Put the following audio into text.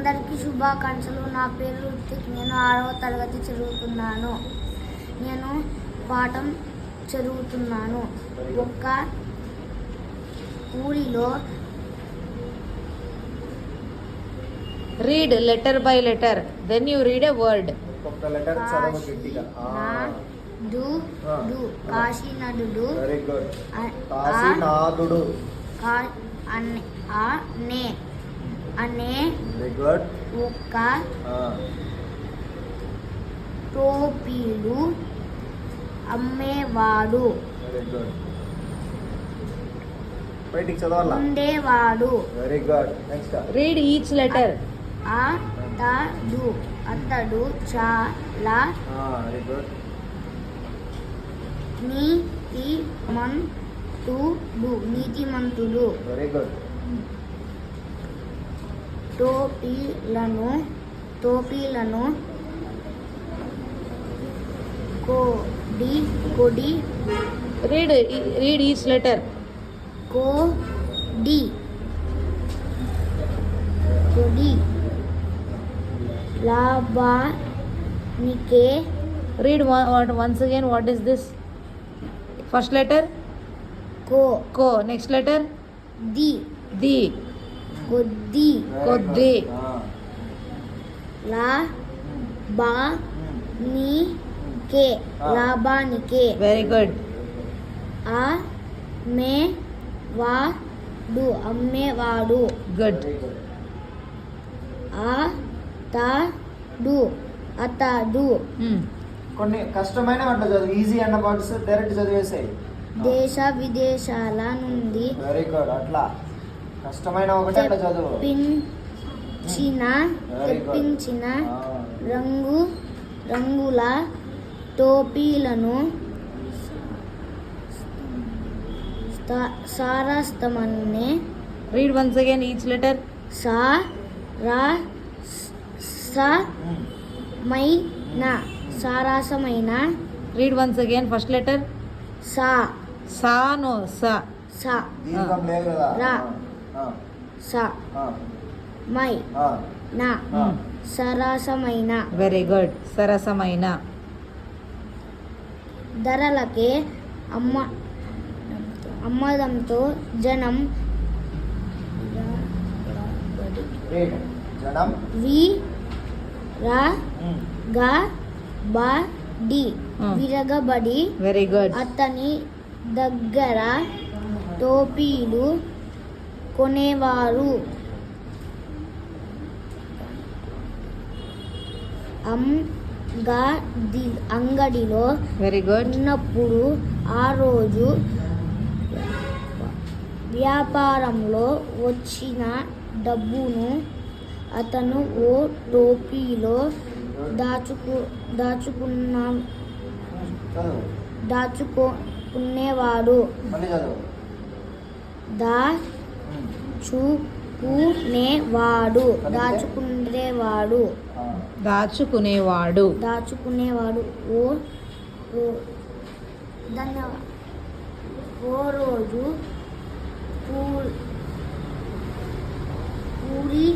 అందరికీ శుభాకాంక్షలు. నా పేరు రుత్విక్. నేను 6వ తరగతి చదువుతున్నాను. నేను పాఠం చదువుతున్నాను. ఒక ఊరిలో Read letter by letter. Then you read a word. ఒక్కొక్క లెటర్ చదవ గట్టిగా. కాశీనాథుడు. Very good. కాశీనాథుడు. అనే వెరీ గుడ్. ఒక టోపీలు అమ్మేవాడు. Very good. బయటికి చదవాలా? ఉండేవాడు. Very good. Next. Read each letter. అతడు చాలా వెరీ గుడ్. నీతిమంతుడు. Very good. టోపీలను కొడి Read each letter. కొడి లాభానికే. Read once again. What is this? First letter? Ko. Next letter? Di. కొద్ది Koddi. లాభానికే. Very good. అమ్మేవాడు. Good. అతడు కొన్ని కష్టమైన అట్లా చదువు. ఈజీ అన్న పార్ట్స్ డైరెక్ట్ చదివేసాయి. దేశ విదేశాల నుండి వెరీ గుడ్. అట్లా కష్టమైన ఒకటి అట్లా చదువు. తెప్పించిన రంగుల టోపీలను సారస్తమనే. Read once again each letter. సారసమైన. Read once again. First letter? Sa. No. Sa. దీర్ఘం లేదు కదా. సరసమైన. Very good. Sarasamaina. ధరలకే అమ్మడంతో జనం విరగబడి Very good. అతని దగ్గర టోపీలు కొనేవారు. అంగడిలో Very good. ఉన్నప్పుడు ఆ రోజు వ్యాపారంలో వచ్చిన డబ్బును అతను ఓ టోపీలో దాచుకునేవాడు. దాచుకునేవాడు. ఓ రోజు పూరి